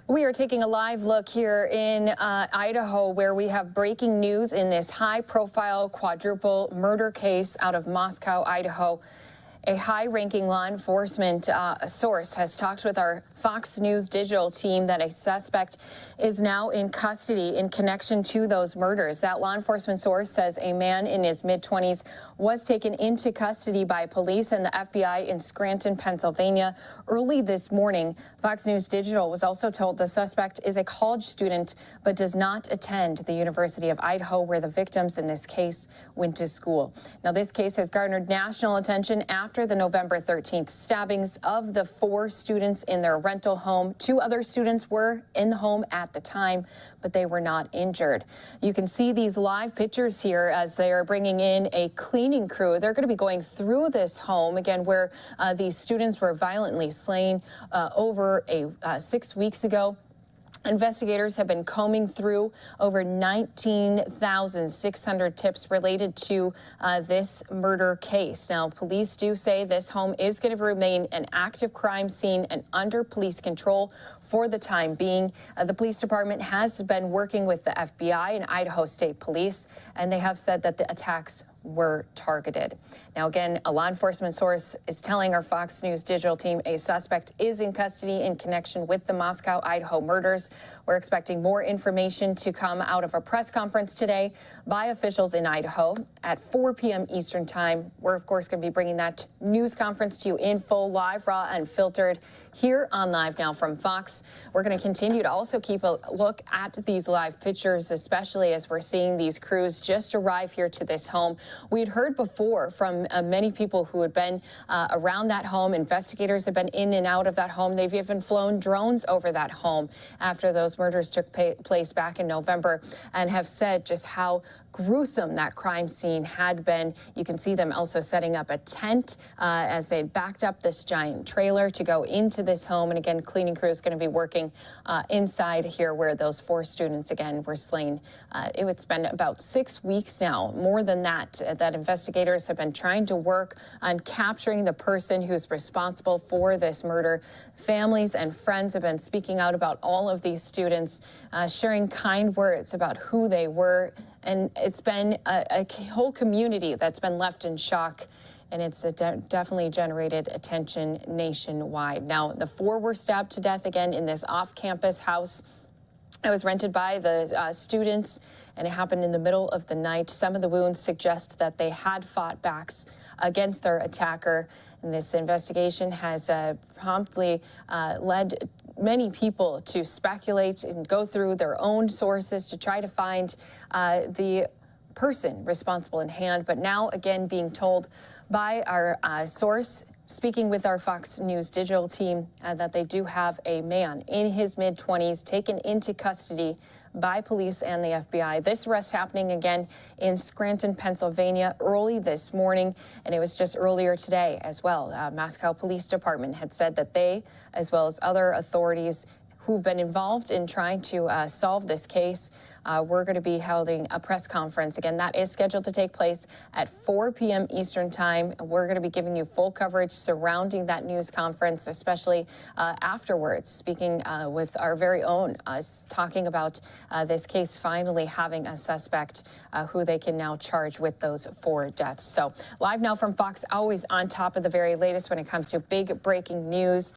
We are taking a live look here in Idaho, where we have breaking news in this high-profile quadruple murder case out of Moscow, Idaho. A high-ranking law enforcement source has talked with our Fox News digital team that a suspect is now in custody in connection to those murders. That law enforcement source says a man in his mid-20s was taken into custody by police and the FBI in Scranton, Pennsylvania early this morning. Fox News Digital was also told the suspect is a college student but does not attend the University of Idaho, where the victims in this case went to school. Now, this case has garnered national attention after the November 13th stabbings of the 4 students in their rental home. 2 other students were in the home at the time, but they were not injured. You can see these live pictures here as they are bringing in a cleaning crew. They're going to be going through this home again, where these students were violently slain over 6 weeks ago. Investigators have been combing through over 19,600 tips related to this murder case. Now, police do say this home is going to remain an active crime scene and under police control for the time being. The police department has been working with the FBI and Idaho State Police, and they have said that the attacks were targeted. Now, again, a law enforcement source is telling our Fox News digital team a suspect is in custody in connection with the Moscow, Idaho murders. We're expecting more information to come out of a press conference today by officials in Idaho at 4 p.m. Eastern time. We're, of course, going to be bringing that news conference to you in full, live, raw, unfiltered here on Live Now from Fox. We're going to continue to also keep a look at these live pictures, especially as we're seeing these crews just arrive here to this home. We'd heard before from many people who had been around that home. Investigators have been in and out of that home. They've even flown drones over that home after those murders took place back in November, and have said just how gruesome that crime scene had been. You can see them also setting up a tent as they backed up this giant trailer to go into this home. And again, cleaning crew is going to be working inside here where those 4 students again were slain. It's been about 6 weeks now, more than that, that investigators have been trying to work on capturing the person who's responsible for this murder. Families and friends have been speaking out about all of these students, sharing kind words about who they were. And it's been a whole community that's been left in shock, and it's definitely generated attention nationwide. Now, the 4 were stabbed to death again in this off-campus house. It was rented by the students, and it happened in the middle of the night. Some of the wounds suggest that they had fought back against their attacker. And this investigation has promptly led many people to speculate and go through their own sources to try to find the person responsible in hand. But now, again, being told by our source, speaking with our Fox News digital team, that they do have a man in his mid-20s taken into custody by police and the FBI. This arrest happening again in Scranton, Pennsylvania early this morning, and it was just earlier today as well. Moscow Police Department had said that they, as well as other authorities who've been involved in trying to solve this case, we're going to be holding a press conference. Again, that is scheduled to take place at 4 p.m. Eastern time. We're going to be giving you full coverage surrounding that news conference, especially afterwards, speaking with our very own, talking about this case finally having a suspect who they can now charge with those 4 deaths. So Live Now from Fox, always on top of the very latest when it comes to big breaking news.